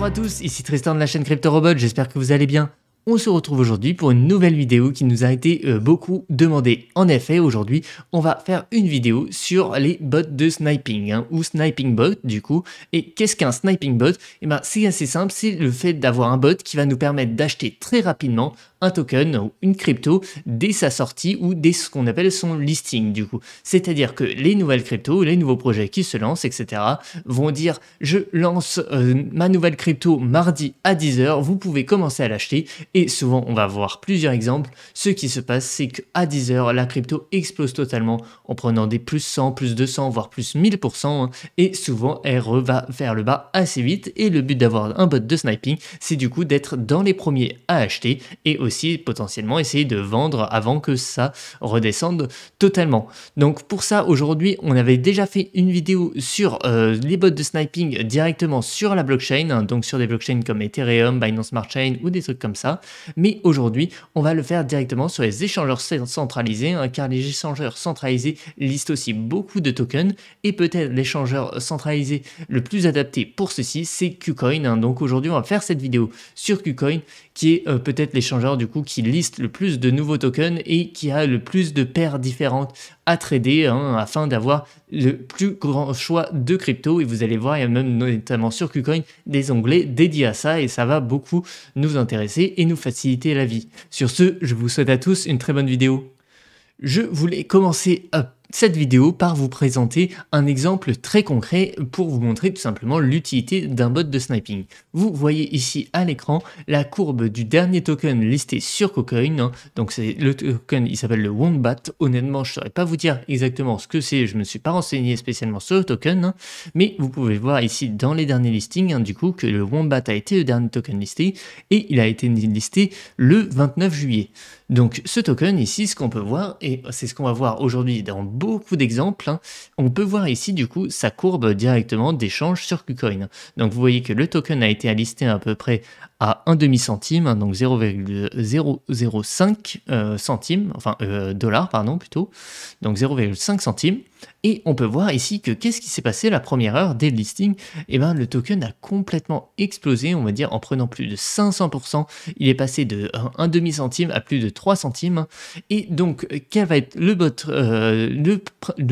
Bonjour à tous, ici Tristan de la chaîne CryptoRobot, j'espère que vous allez bien. On se retrouve aujourd'hui pour une nouvelle vidéo qui nous a été beaucoup demandée. En effet, aujourd'hui, on va faire une vidéo sur les bots de sniping, ou sniping bot du coup. Et qu'est-ce qu'un sniping bot? Eh ben, c'est assez simple, c'est le fait d'avoir un bot qui va nous permettre d'acheter très rapidement un token ou une crypto dès sa sortie ou dès ce qu'on appelle son listing du coup. C'est-à-dire que les nouvelles cryptos, les nouveaux projets qui se lancent, etc. vont dire je lance ma nouvelle crypto mardi à 10 h, vous pouvez commencer à l'acheter. Et souvent, on va voir plusieurs exemples. Ce qui se passe, c'est qu'à 10 h, la crypto explose totalement en prenant des plus 100, plus 200, voire plus 1000%. Et souvent, elle va vers le bas assez vite. Et le but d'avoir un bot de sniping, c'est du coup d'être dans les premiers à acheter et aussi potentiellement essayer de vendre avant que ça redescende totalement. Donc pour ça, aujourd'hui, on avait déjà fait une vidéo sur les bots de sniping directement sur la blockchain, donc sur des blockchains comme Ethereum, Binance Smart Chain ou des trucs comme ça. Mais aujourd'hui, on va le faire directement sur les échangeurs centralisés, car les échangeurs centralisés listent aussi beaucoup de tokens, et peut-être l'échangeur centralisé le plus adapté pour ceci, c'est KuCoin. Donc aujourd'hui, on va faire cette vidéo sur KuCoin, qui est peut-être l'échangeur du coup qui liste le plus de nouveaux tokens et qui a le plus de paires différentes à trader afin d'avoir le plus grand choix de crypto. Et vous allez voir, il y a même notamment sur KuCoin des onglets dédiés à ça et ça va beaucoup nous intéresser et nous faciliter la vie. Sur ce, je vous souhaite à tous une très bonne vidéo. Je voulais commencer cette vidéo par vous présenter un exemple très concret pour vous montrer tout simplement l'utilité d'un bot de sniping. Vous voyez ici à l'écran la courbe du dernier token listé sur KuCoin. Donc c'est le token, il s'appelle le Wombat. Honnêtement, je ne saurais pas vous dire exactement ce que c'est, je ne me suis pas renseigné spécialement sur le token, mais vous pouvez voir ici dans les derniers listings du coup que le Wombat a été le dernier token listé et il a été listé le 29 juillet. Donc ce token ici, ce qu'on peut voir, et c'est ce qu'on va voir aujourd'hui dans beaucoup d'exemples, on peut voir ici du coup sa courbe directement d'échange sur KuCoin. Donc vous voyez que le token a été listé à peu près à 1 demi-centime, donc 0,005 centimes, enfin dollars pardon plutôt, donc 0,5 centimes. Et on peut voir ici que qu'est-ce qui s'est passé la première heure dès le listing? Eh bien, le token a complètement explosé, on va dire, en prenant plus de 500%. Il est passé de 1 demi-centime à plus de 3 centimes. Et donc, quel va être le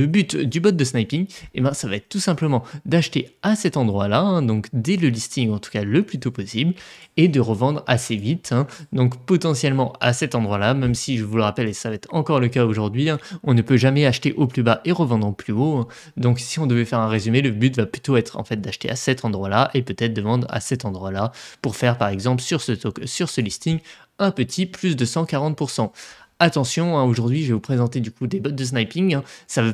but du bot de sniping? Eh bien, ça va être tout simplement d'acheter à cet endroit-là, donc dès le listing, en tout cas le plus tôt possible, et de revendre assez vite. Donc, potentiellement à cet endroit-là, même si je vous le rappelle, et ça va être encore le cas aujourd'hui, on ne peut jamais acheter au plus bas et revendre en plus haut. Donc si on devait faire un résumé, le but va plutôt être en fait d'acheter à cet endroit-là et peut-être de vendre à cet endroit-là pour faire par exemple sur ce listing un petit plus de 140%. Attention, aujourd'hui je vais vous présenter du coup des bots de sniping, ça va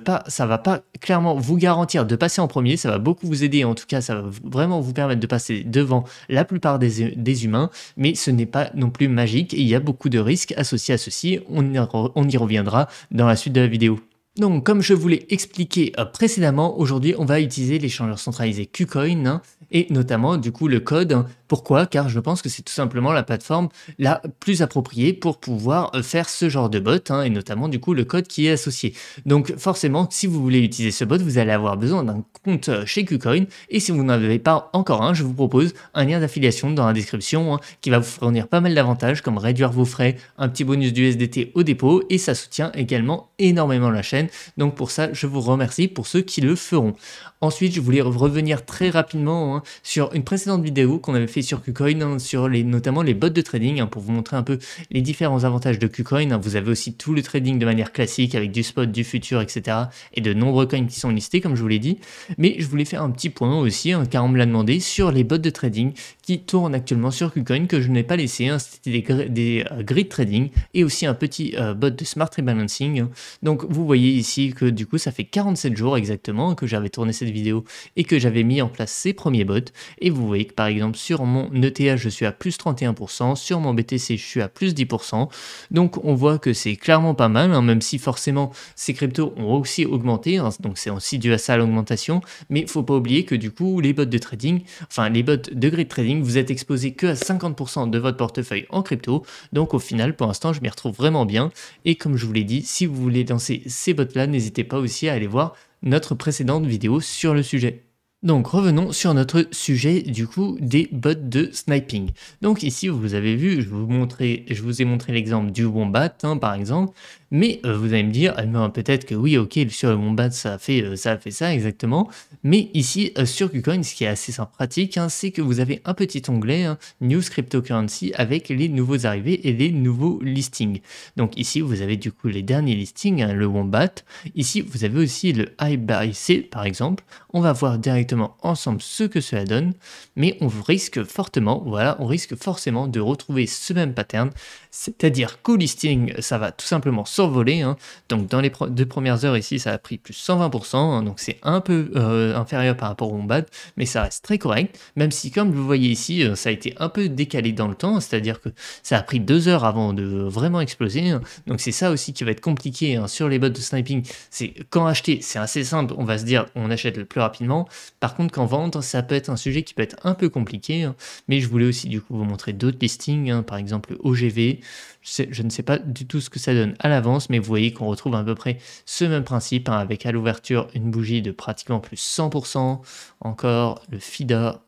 pas clairement vous garantir de passer en premier, ça va beaucoup vous aider, en tout cas ça va vraiment vous permettre de passer devant la plupart des humains, mais ce n'est pas non plus magique et il y a beaucoup de risques associés à ceci, on y reviendra dans la suite de la vidéo. Donc, comme je vous l'ai expliqué précédemment, aujourd'hui, on va utiliser l'échangeur centralisé KuCoin et notamment, du coup, le code. Pourquoi? Car je pense que c'est tout simplement la plateforme la plus appropriée pour pouvoir faire ce genre de bot et notamment, du coup, le code qui est associé. Donc, forcément, si vous voulez utiliser ce bot, vous allez avoir besoin d'un compte chez KuCoin et si vous n'en avez pas encore un, je vous propose un lien d'affiliation dans la description qui va vous fournir pas mal d'avantages comme réduire vos frais, un petit bonus d'USDT au dépôt et ça soutient également énormément la chaîne. Donc pour ça, je vous remercie pour ceux qui le feront. Ensuite, je voulais revenir très rapidement sur une précédente vidéo qu'on avait fait sur KuCoin, sur notamment les bots de trading, pour vous montrer un peu les différents avantages de KuCoin. Vous avez aussi tout le trading de manière classique avec du spot, du futur, etc. et de nombreux coins qui sont listés, comme je vous l'ai dit. Mais je voulais faire un petit point aussi, car on me l'a demandé, sur les bots de trading qui tournent actuellement sur KuCoin, que je n'ai pas laissé. C'était des grid trading et aussi un petit bot de smart rebalancing. Donc vous voyez ici que du coup ça fait 47 jours exactement que j'avais tourné cette vidéo et que j'avais mis en place ces premiers bots et vous voyez que par exemple sur mon ETH je suis à plus 31%, sur mon BTC je suis à plus 10%, donc on voit que c'est clairement pas mal, même si forcément ces cryptos ont aussi augmenté, donc c'est aussi dû à ça l'augmentation, mais il faut pas oublier que du coup les bots de trading, enfin les bots de grid trading, vous êtes exposé que à 50% de votre portefeuille en crypto, donc au final pour l'instant je m'y retrouve vraiment bien et comme je vous l'ai dit, si vous voulez lancer ces bots là, n'hésitez pas aussi à aller voir notre précédente vidéo sur le sujet. Donc revenons sur notre sujet du coup des bots de sniping. Donc ici vous avez vu, je vous ai montré l'exemple du Wombat hein, par exemple, mais vous allez me dire ah, ben, peut-être que oui ok sur le Wombat ça a fait ça exactement, mais ici sur KuCoin ce qui est assez sympathique hein, c'est que vous avez un petit onglet hein, News Cryptocurrency avec les nouveaux arrivés et les nouveaux listings. Donc ici vous avez du coup les derniers listings, hein, le Wombat, ici vous avez aussi le IBC par exemple, on va voir directement ensemble ce que cela donne, mais on risque fortement, voilà, on risque forcément de retrouver ce même pattern, c'est-à-dire qu'au listing, ça va tout simplement s'envoler, hein. Donc dans les 2 premières heures ici, ça a pris plus 120%, hein, donc c'est un peu inférieur par rapport au Wombat, mais ça reste très correct, même si comme vous voyez ici, ça a été un peu décalé dans le temps, c'est-à-dire que ça a pris 2 heures avant de vraiment exploser, hein. Donc c'est ça aussi qui va être compliqué hein, sur les bots de sniping, c'est quand acheter, c'est assez simple, on va se dire on achète le plus rapidement. Par contre, qu'en vente, ça peut être un sujet qui peut être un peu compliqué, hein, mais je voulais aussi du coup vous montrer d'autres listings, hein, par exemple le OGV. Je ne sais pas du tout ce que ça donne à l'avance, mais vous voyez qu'on retrouve à peu près ce même principe, hein, avec à l'ouverture une bougie de pratiquement plus 100%, encore le FIDA.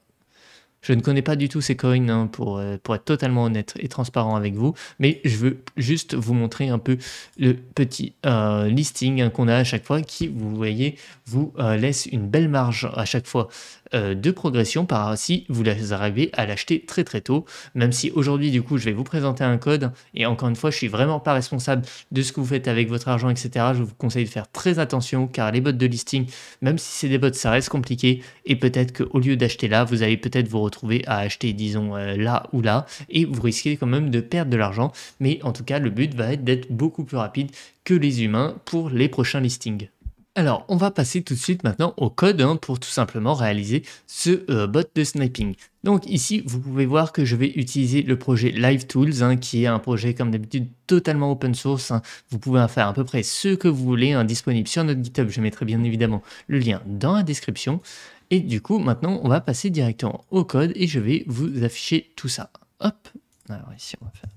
Je ne connais pas du tout ces coins hein, pour être totalement honnête et transparent avec vous, mais je veux juste vous montrer un peu le petit listing hein, qu'on a à chaque fois qui, vous voyez, vous laisse une belle marge à chaque fois de progression par si vous arrivez à l'acheter très très tôt, même si aujourd'hui du coup je vais vous présenter un code et encore une fois je suis vraiment pas responsable de ce que vous faites avec votre argent etc. Je vous conseille de faire très attention car les bots de listing, même si c'est des bots ça reste compliqué et peut-être qu'au lieu d'acheter là, vous allez peut-être vous retrouver à acheter disons là ou là et vous risquez quand même de perdre de l'argent, mais en tout cas le but va être d'être beaucoup plus rapide que les humains pour les prochains listings. Alors, on va passer tout de suite maintenant au code hein, pour tout simplement réaliser ce bot de sniping. Donc ici, vous pouvez voir que je vais utiliser le projet Live Tools, hein, qui est un projet comme d'habitude totalement open source, hein. Vous pouvez en faire à peu près ce que vous voulez, hein, disponible sur notre GitHub. Je mettrai bien évidemment le lien dans la description. Et du coup, maintenant, on va passer directement au code et je vais vous afficher tout ça. Hop, alors ici, on va faire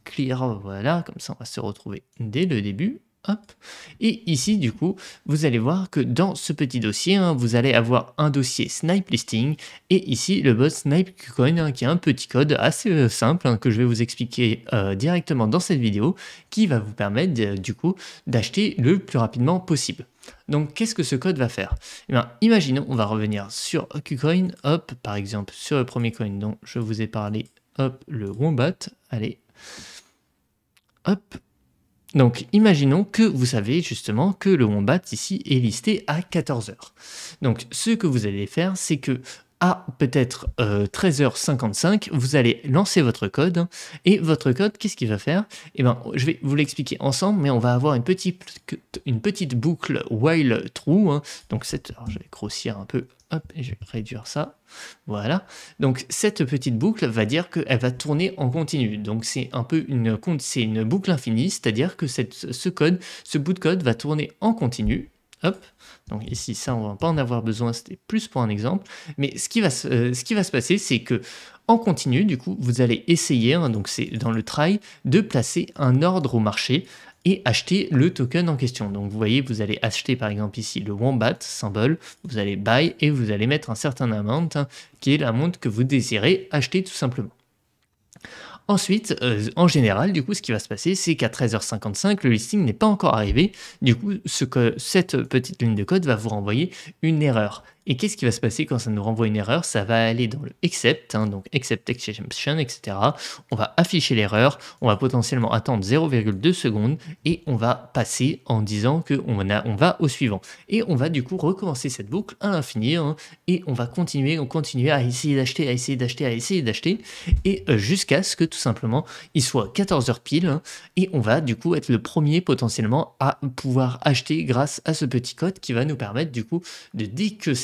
clear, voilà, comme ça, on va se retrouver dès le début. Hop. Et ici, du coup, vous allez voir que dans ce petit dossier, hein, vous allez avoir un dossier Snipe Listing et ici le bot Snipe KuCoin hein, qui est un petit code assez simple hein, que je vais vous expliquer directement dans cette vidéo qui va vous permettre du coup d'acheter le plus rapidement possible. Donc, qu'est-ce que ce code va faire? Eh bien, imaginons, on va revenir sur KuCoin, hop, par exemple, sur le premier coin dont je vous ai parlé, hop, le Wombat, allez, hop. Donc, imaginons que vous savez justement que le Wombat ici est listé à 14 heures. Donc, ce que vous allez faire, c'est que à peut-être 13h55, vous allez lancer votre code hein, et votre code, qu'est-ce qu'il va faire? Eh bien, je vais vous l'expliquer ensemble, mais on va avoir une petite boucle while true. Hein. Donc, alors, je vais grossir un peu, hop, et je vais réduire ça. Voilà. Donc, cette petite boucle va dire qu'elle va tourner en continu. Donc, c'est un peu une boucle infinie, c'est-à-dire que ce bout de code va tourner en continu. Hop, donc ici, ça, on va pas en avoir besoin, c'était plus pour un exemple. Mais ce qui va se passer, c'est que en continu, du coup, vous allez essayer, hein, donc c'est dans le try, de placer un ordre au marché et acheter le token en question. Donc vous voyez, vous allez acheter par exemple ici le Wombat symbole, vous allez buy et vous allez mettre un certain amount, hein, qui est l'amount que vous désirez acheter tout simplement. Ensuite, en général, du coup, ce qui va se passer, c'est qu'à 13h55, le listing n'est pas encore arrivé. Du coup, cette petite ligne de code va vous renvoyer une erreur. Et qu'est-ce qui va se passer quand ça nous renvoie une erreur? Ça va aller dans le except, hein, donc except exception, etc. On va afficher l'erreur, on va potentiellement attendre 0,2 secondes et on va passer en disant qu'on va au suivant. Et on va du coup recommencer cette boucle à l'infini hein, et on va continuer à essayer d'acheter, à essayer d'acheter, à essayer d'acheter et jusqu'à ce que tout simplement il soit 14h pile hein, et on va du coup être le premier potentiellement à pouvoir acheter grâce à ce petit code qui va nous permettre du coup de dès que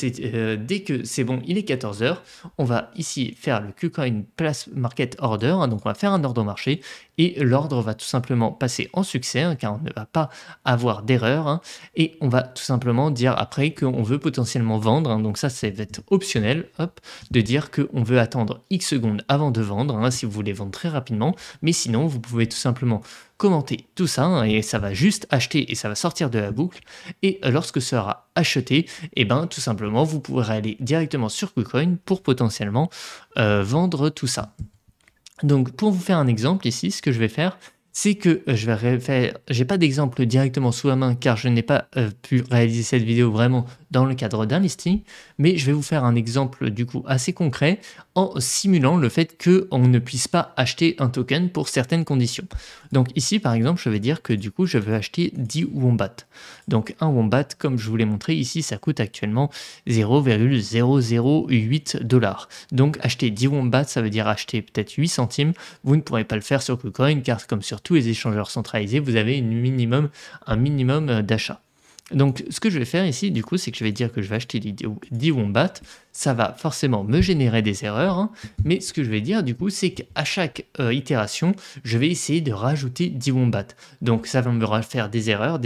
c'est bon, il est 14h, on va ici faire le KuCoin Place Market Order, hein, donc on va faire un ordre au marché et l'ordre va tout simplement passer en succès hein, car on ne va pas avoir d'erreur hein, et on va tout simplement dire après qu'on veut potentiellement vendre, hein, donc ça va être optionnel, hop, de dire qu'on veut attendre X secondes avant de vendre hein, si vous voulez vendre très rapidement, mais sinon vous pouvez tout simplement commenter tout ça hein, et ça va juste acheter et ça va sortir de la boucle. Et lorsque ça sera acheté, et ben tout simplement, vous pourrez aller directement sur KuCoin pour potentiellement vendre tout ça. Donc, pour vous faire un exemple ici, ce que je vais faire, c'est que je vais faire. J'ai pas d'exemple directement sous la main car je n'ai pas pu réaliser cette vidéo vraiment dans le cadre d'un listing, mais je vais vous faire un exemple du coup assez concret en simulant le fait qu'on ne puisse pas acheter un token pour certaines conditions. Donc ici par exemple, je vais dire que du coup je veux acheter 10 Wombat. Donc un Wombat, comme je vous l'ai montré ici, ça coûte actuellement 0,008 $. Donc acheter 10 Wombat, ça veut dire acheter peut-être 8 centimes. Vous ne pourrez pas le faire sur KuCoin car comme sur tous les échangeurs centralisés, vous avez un minimum d'achat. Donc, ce que je vais faire ici, du coup, c'est que je vais dire que je vais acheter 10 Wombat. Ça va forcément me générer des erreurs. Hein, mais ce que je vais dire, du coup, c'est qu'à chaque itération, je vais essayer de rajouter 10 Wombat. Donc, ça va me faire des erreurs,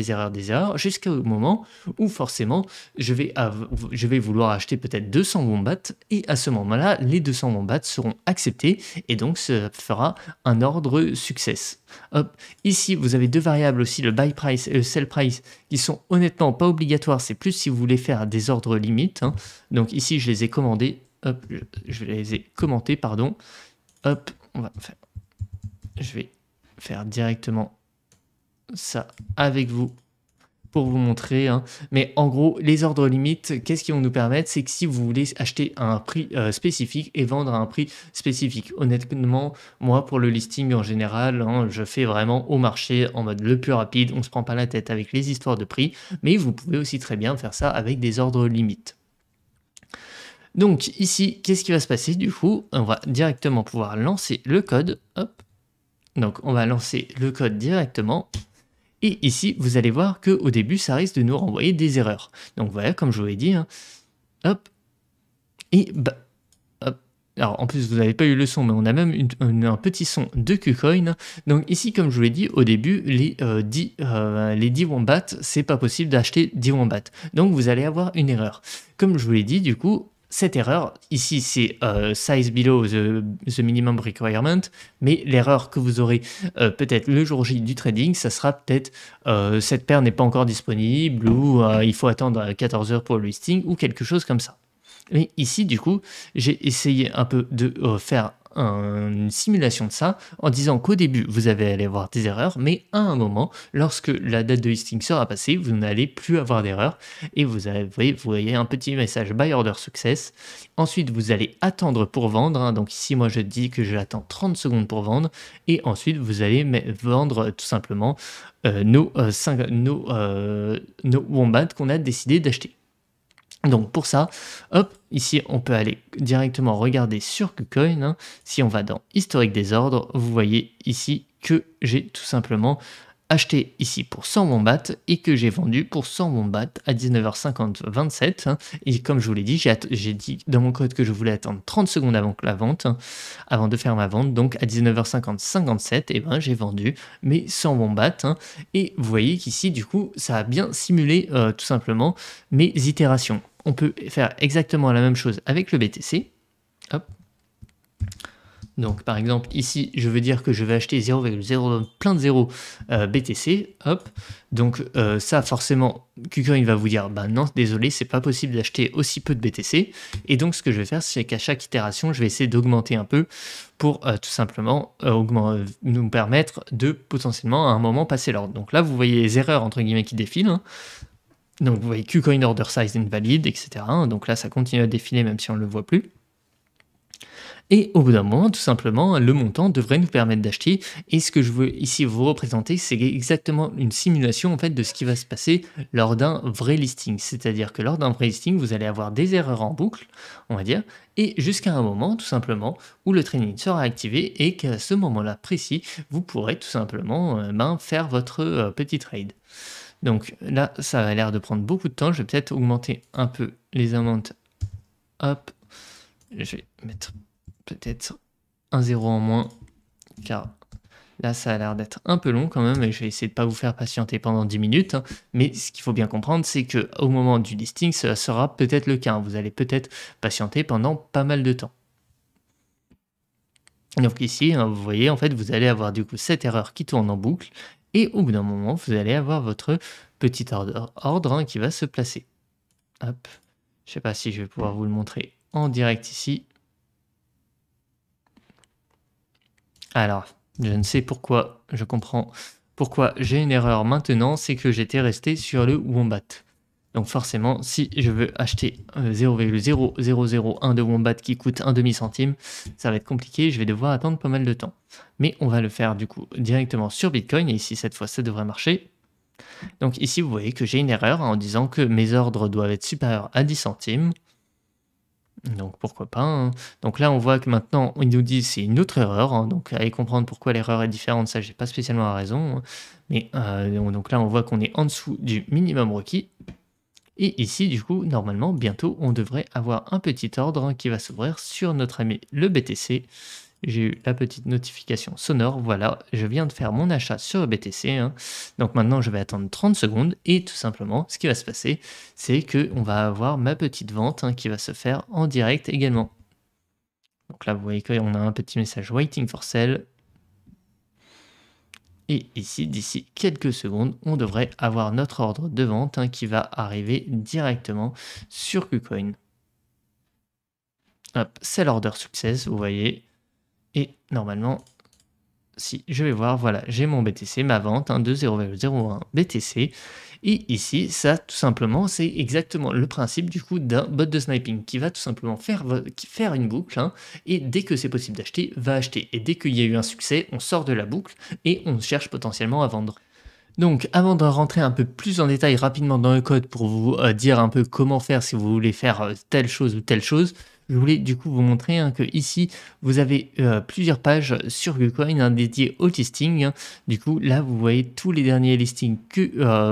jusqu'au moment où forcément, je vais vouloir acheter peut-être 200 Wombat. Et à ce moment-là, les 200 Wombat seront acceptés. Et donc, ça fera un ordre success. Hop. Ici, vous avez deux variables aussi, le buy price et le sell price, qui sont honnêtement pas obligatoires. C'est plus si vous voulez faire des ordres limites. Hein. Donc ici, je les ai commandés. Hop, je les ai commentés, pardon. Hop, je vais faire directement ça avec vous pour vous montrer. Hein. Mais en gros, les ordres limites, qu'est-ce qu'ils vont nous permettre? C'est que si vous voulez acheter à un prix spécifique et vendre à un prix spécifique. Honnêtement, moi, pour le listing en général, hein, je fais vraiment au marché en mode le plus rapide. On ne se prend pas la tête avec les histoires de prix. Mais vous pouvez aussi très bien faire ça avec des ordres limites. Donc ici, qu'est-ce qui va se passer? Du coup, on va directement pouvoir lancer le code. Hop. Donc on va lancer le code directement. Et ici, vous allez voir qu'au début, ça risque de nous renvoyer des erreurs. Donc voilà, comme je vous l'ai dit, hein, hop, et bah, hop. Alors en plus, vous n'avez pas eu le son, mais on a même un petit son de KuCoin. Donc ici, comme je vous l'ai dit, au début, les 10 Wombat, c'est pas possible d'acheter 10 Wombat. Donc vous allez avoir une erreur. Comme je vous l'ai dit, du coup, cette erreur, ici, c'est size below the minimum requirement, mais l'erreur que vous aurez peut-être le jour J du trading, ça sera peut-être cette paire n'est pas encore disponible ou il faut attendre 14 heures pour le listing ou quelque chose comme ça. Et ici, du coup, j'ai essayé un peu de faire une simulation de ça en disant qu'au début, vous allez avoir des erreurs, mais à un moment, lorsque la date de listing sera passée, vous n'allez plus avoir d'erreurs et vous voyez un petit message buy order success. Ensuite, vous allez attendre pour vendre. Hein. Donc ici, moi, je dis que j'attends 30 secondes pour vendre et ensuite, vous allez vendre tout simplement nos Wombat qu'on a décidé d'acheter. Donc pour ça, hop, ici on peut aller directement regarder sur KuCoin. Hein. Si on va dans historique des ordres, vous voyez ici que j'ai tout simplement acheté ici pour 100 Wombat et que j'ai vendu pour 100 Wombat à 19h50-27. Hein. Et comme je vous l'ai dit, j'ai dit dans mon code que je voulais attendre 30 secondes avant la vente, hein, avant de faire ma vente. Donc à 19h50-57, et ben, j'ai vendu mes 100 Wombat. Hein. Et vous voyez qu'ici, du coup, ça a bien simulé tout simplement mes itérations. On peut faire exactement la même chose avec le BTC. Hop. Donc par exemple ici je veux dire que je vais acheter 0,0 plein de 0 BTC, hop, donc ça forcément KuCoin va vous dire bah non désolé c'est pas possible d'acheter aussi peu de BTC et donc ce que je vais faire c'est qu'à chaque itération je vais essayer d'augmenter un peu pour tout simplement nous permettre de potentiellement à un moment passer l'ordre. Donc là vous voyez les erreurs entre guillemets qui défilent, hein. Donc vous voyez KuCoin order size invalid, etc. Donc là ça continue à défiler même si on ne le voit plus. Et au bout d'un moment, tout simplement, le montant devrait nous permettre d'acheter. Et ce que je veux ici vous représenter, c'est exactement une simulation en fait de ce qui va se passer lors d'un vrai listing. C'est-à-dire que lors d'un vrai listing, vous allez avoir des erreurs en boucle, on va dire, et jusqu'à un moment, tout simplement, où le trading sera activé et qu'à ce moment-là précis, vous pourrez tout simplement faire votre petit trade. Donc là, ça a l'air de prendre beaucoup de temps. Je vais peut-être augmenter un peu les amounts. Hop, je vais mettre peut-être un 0 en moins, car là ça a l'air d'être un peu long quand même, et je vais essayer de ne pas vous faire patienter pendant 10 minutes, hein. Mais ce qu'il faut bien comprendre, c'est qu'au moment du listing, ça sera peut-être le cas, hein. Vous allez peut-être patienter pendant pas mal de temps. Donc ici, hein, vous voyez, en fait, vous allez avoir du coup cette erreur qui tourne en boucle et au bout d'un moment, vous allez avoir votre petit ordre, hein, qui va se placer. Hop, je sais pas si je vais pouvoir vous le montrer en direct ici. Alors, je ne sais pourquoi, je comprends pourquoi j'ai une erreur maintenant, c'est que j'étais resté sur le Wombat. Donc forcément, si je veux acheter 0,0001 de Wombat qui coûte un demi-centime, ça va être compliqué, je vais devoir attendre pas mal de temps. Mais on va le faire du coup directement sur Bitcoin, et ici cette fois ça devrait marcher. Donc ici vous voyez que j'ai une erreur en disant que mes ordres doivent être supérieurs à 10 centimes. Donc pourquoi pas, hein. Donc là, on voit que maintenant, ils nous disent c'est une autre erreur, hein. Donc allez comprendre pourquoi l'erreur est différente, ça, j'ai pas spécialement la raison, hein. Mais donc là, on voit qu'on est en dessous du minimum requis. Et ici, du coup, normalement, bientôt, on devrait avoir un petit ordre, hein, qui va s'ouvrir sur notre ami le BTC. J'ai eu la petite notification sonore, voilà, je viens de faire mon achat sur le BTC, hein. Donc maintenant, je vais attendre 30 secondes et tout simplement, ce qui va se passer, c'est qu'on va avoir ma petite vente, hein, qui va se faire en direct également. Donc là, vous voyez qu'on a un petit message waiting for sale. Et ici, d'ici quelques secondes, on devrait avoir notre ordre de vente, hein, qui va arriver directement sur KuCoin. Hop, sell order success, vous voyez. Et normalement, si je vais voir, voilà, j'ai mon BTC, ma vente, hein, de 0,01 BTC. Et ici, ça, tout simplement, c'est exactement le principe du coup d'un bot de sniping qui va tout simplement faire une boucle, hein, et dès que c'est possible d'acheter, va acheter. Et dès qu'il y a eu un succès, on sort de la boucle et on cherche potentiellement à vendre. Donc, avant de rentrer un peu plus en détail rapidement dans le code pour vous dire un peu comment faire si vous voulez faire telle chose ou telle chose, je voulais du coup vous montrer, hein, que ici vous avez plusieurs pages sur KuCoin, hein, dédiées au listing, hein. Du coup, là vous voyez tous les derniers listings que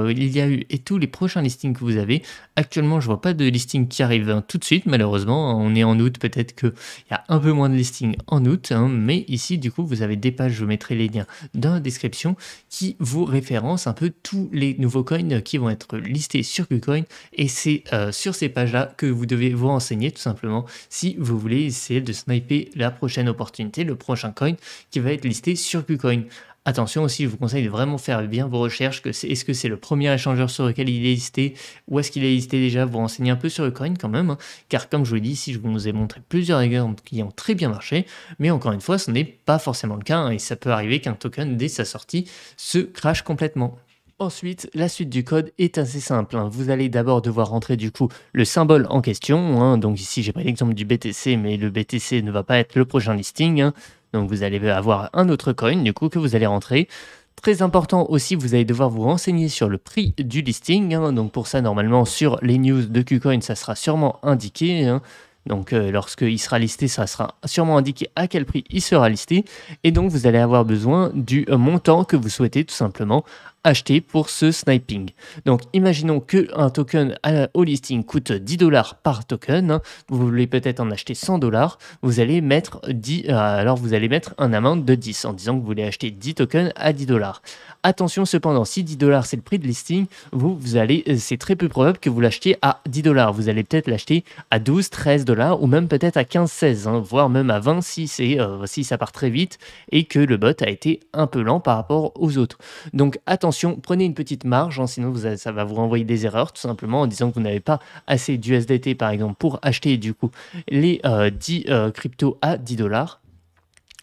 il y a eu et tous les prochains listings que vous avez. Actuellement, je vois pas de listing qui arrive, hein, tout de suite, malheureusement. On est en août, peut-être qu'il y a un peu moins de listings en août, hein, mais ici du coup vous avez des pages, je vous mettrai les liens dans la description, qui vous référence un peu tous les nouveaux coins qui vont être listés sur KuCoin, et c'est sur ces pages-là que vous devez vous renseigner tout simplement si vous voulez essayer de sniper la prochaine opportunité, le prochain coin qui va être listé sur KuCoin. Attention aussi, je vous conseille de vraiment faire bien vos recherches, est-ce que c'est le premier échangeur sur lequel il est listé, ou est-ce qu'il est listé déjà, vous renseignez un peu sur le coin quand même, hein, car comme je vous l'ai dit, ici je vous ai montré plusieurs exemples qui ont très bien marché, mais encore une fois, ce n'est pas forcément le cas, hein, et ça peut arriver qu'un token, dès sa sortie, se crache complètement. Ensuite, la suite du code est assez simple, hein. Vous allez d'abord devoir rentrer du coup le symbole en question, hein. Donc ici, j'ai pris l'exemple du BTC, mais le BTC ne va pas être le prochain listing, hein. Donc vous allez avoir un autre coin du coup que vous allez rentrer. Très important aussi, vous allez devoir vous renseigner sur le prix du listing, hein. Donc pour ça, normalement, sur les news de KuCoin, ça sera sûrement indiqué, hein. Donc lorsqu'il sera listé, ça sera sûrement indiqué à quel prix il sera listé. Et donc vous allez avoir besoin du montant que vous souhaitez tout simplement acheter pour ce sniping. Donc imaginons qu'un token au listing coûte 10 dollars par token, hein. Vous voulez peut-être en acheter 100 dollars, vous allez mettre 10, alors vous allez mettre un amount de 10 en disant que vous voulez acheter 10 tokens à 10 dollars. Attention cependant, si 10 dollars c'est le prix de listing, vous allez, c'est très peu probable que vous l'achetiez à 10 dollars. Vous allez peut-être l'acheter à 12, 13 dollars ou même peut-être à 15, 16, hein, voire même à 20 si, si ça part très vite et que le bot a été un peu lent par rapport aux autres. Donc attention, prenez une petite marge, hein, sinon ça va vous renvoyer des erreurs tout simplement en disant que vous n'avez pas assez d'USDT par exemple pour acheter du coup les 10 cryptos à 10 dollars.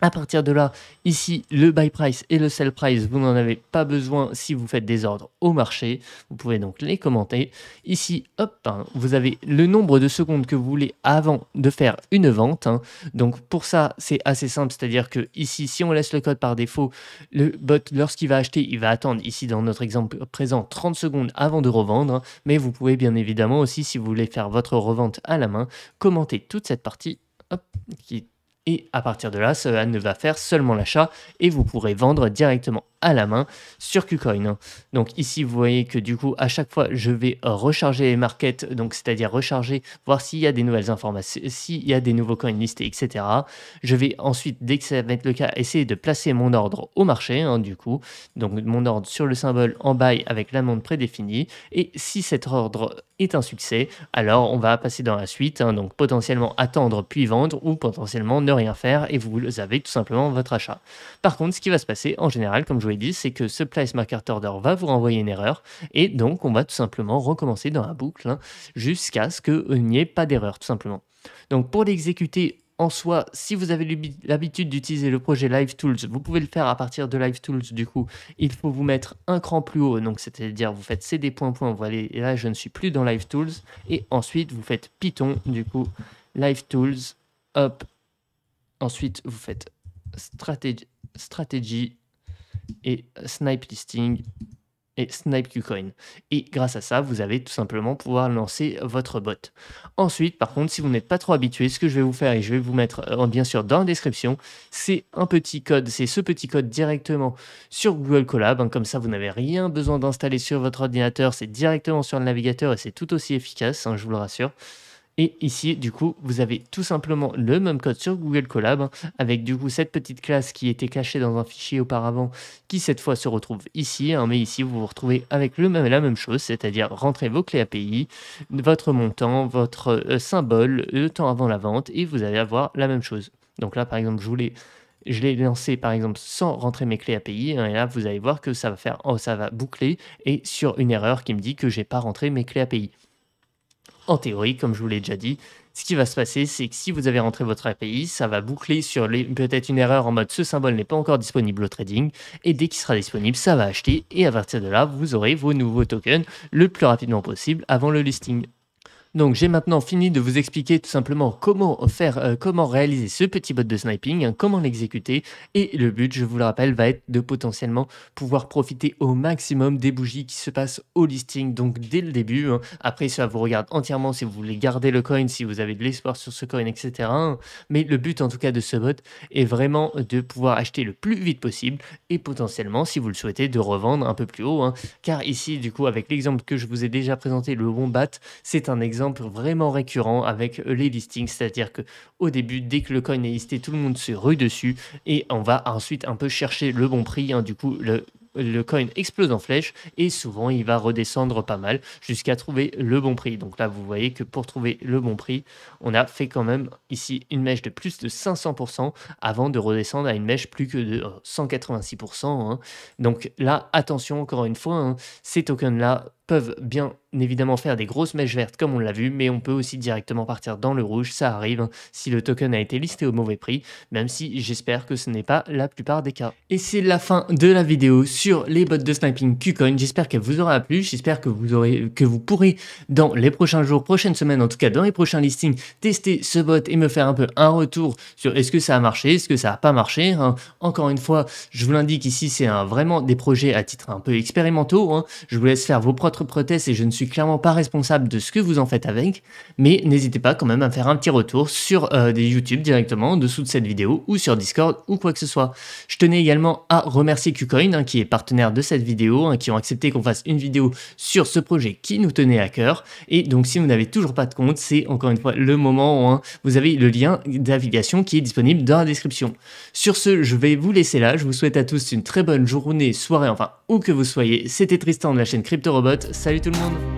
À partir de là, ici, le buy price et le sell price, vous n'en avez pas besoin si vous faites des ordres au marché. Vous pouvez donc les commenter. Ici, hop, hein, vous avez le nombre de secondes que vous voulez avant de faire une vente, hein. Donc pour ça, c'est assez simple, c'est-à-dire que ici, si on laisse le code par défaut, le bot, lorsqu'il va acheter, il va attendre, ici dans notre exemple présent, 30 secondes avant de revendre, hein. Mais vous pouvez bien évidemment aussi, si vous voulez faire votre revente à la main, commenter toute cette partie, hop, et à partir de là, cela ne va faire seulement l'achat et vous pourrez vendre directement. à la main sur KuCoin, hein. Donc ici, vous voyez que du coup, à chaque fois, je vais recharger les markets, donc c'est-à-dire recharger, voir s'il y a des nouvelles informations, s'il y a des nouveaux coins listés, etc. Je vais ensuite, dès que ça va être le cas, essayer de placer mon ordre au marché, hein, du coup. Donc mon ordre sur le symbole en buy avec l'amende prédéfinie. Et si cet ordre est un succès, alors on va passer dans la suite, hein, donc potentiellement attendre puis vendre ou potentiellement ne rien faire et vous avez tout simplement votre achat. Par contre, ce qui va se passer en général, comme je vous l'ai dit, c'est que ce place market order va vous renvoyer une erreur et donc on va tout simplement recommencer dans la boucle, hein, jusqu'à ce qu'il n'y ait pas d'erreur tout simplement. Donc pour l'exécuter en soi, si vous avez l'habitude d'utiliser le projet Live Tools, vous pouvez le faire à partir de Live Tools. Du coup, il faut vous mettre un cran plus haut, donc c'est-à-dire vous faites cd point point, voilà, et là je ne suis plus dans Live Tools, et ensuite vous faites Python, du coup, Live Tools, hop, ensuite vous faites stratégie et Snipe Listing et Snipe KuCoin. Et grâce à ça, vous allez tout simplement pouvoir lancer votre bot. Ensuite, par contre, si vous n'êtes pas trop habitué, ce que je vais vous faire, et je vais vous mettre bien sûr dans la description, c'est un petit code, c'est ce petit code directement sur Google Colab, hein, comme ça vous n'avez rien besoin d'installer sur votre ordinateur, c'est directement sur le navigateur et c'est tout aussi efficace, hein, je vous le rassure. Et ici, du coup, vous avez tout simplement le même code sur Google Colab, hein, avec du coup cette petite classe qui était cachée dans un fichier auparavant, qui cette fois se retrouve ici, hein, mais ici vous vous retrouvez avec la même chose, c'est-à-dire rentrer vos clés API, votre montant, votre symbole, le temps avant la vente, et vous allez avoir la même chose. Donc là, par exemple, je l'ai lancé par exemple sans rentrer mes clés API, hein, et là vous allez voir que ça va faire, ça va boucler, et sur une erreur qui me dit que j'ai pas rentré mes clés API. En théorie, comme je vous l'ai déjà dit, ce qui va se passer, c'est que si vous avez rentré votre API, ça va boucler sur peut-être une erreur en mode ce symbole n'est pas encore disponible au trading, et dès qu'il sera disponible, ça va acheter, et à partir de là, vous aurez vos nouveaux tokens le plus rapidement possible avant le listing. Donc j'ai maintenant fini de vous expliquer tout simplement comment faire, comment réaliser ce petit bot de sniping, hein, comment l'exécuter, et le but, je vous le rappelle, va être de potentiellement pouvoir profiter au maximum des bougies qui se passent au listing, donc dès le début, hein. Après ça vous regarde entièrement si vous voulez garder le coin, si vous avez de l'espoir sur ce coin, etc. hein. Mais le but en tout cas de ce bot est vraiment de pouvoir acheter le plus vite possible et potentiellement, si vous le souhaitez, de revendre un peu plus haut, hein. Car ici, du coup, avec l'exemple que je vous ai déjà présenté, le Wombat, c'est un exemple vraiment récurrent avec les listings, c'est-à-dire que au début, dès que le coin est listé, tout le monde se rue dessus et on va ensuite un peu chercher le bon prix, hein. Du coup, le coin explose en flèche et souvent il va redescendre pas mal jusqu'à trouver le bon prix. Donc là, vous voyez que pour trouver le bon prix, on a fait quand même ici une mèche de plus de 500% avant de redescendre à une mèche plus que de 186%, hein. Donc là, attention encore une fois, hein, ces tokens-là peuvent bien évidemment faire des grosses mèches vertes comme on l'a vu, mais on peut aussi directement partir dans le rouge, ça arrive, hein, si le token a été listé au mauvais prix, même si j'espère que ce n'est pas la plupart des cas. Et c'est la fin de la vidéo sur les bots de sniping KuCoin. J'espère qu'elle vous aura plu, j'espère que vous pourrez dans les prochains jours, prochaines semaines, en tout cas dans les prochains listings, tester ce bot et me faire un peu un retour sur est-ce que ça a marché, est-ce que ça n'a pas marché, hein. Encore une fois, je vous l'indique ici, c'est vraiment des projets à titre un peu expérimentaux, hein. Je vous laisse faire vos propres tests et je ne suis clairement pas responsable de ce que vous en faites avec, mais n'hésitez pas quand même à faire un petit retour sur des YouTube directement en dessous de cette vidéo ou sur Discord ou quoi que ce soit. Je tenais également à remercier KuCoin, hein, qui est partenaire de cette vidéo, hein, qui ont accepté qu'on fasse une vidéo sur ce projet qui nous tenait à cœur. Et donc si vous n'avez toujours pas de compte, c'est encore une fois le moment où, hein, vous avez le lien d'affiliation qui est disponible dans la description. Sur ce, je vais vous laisser là. Je vous souhaite à tous une très bonne journée, soirée, enfin où que vous soyez. C'était Tristan de la chaîne CryptoRobot. Salut tout le monde!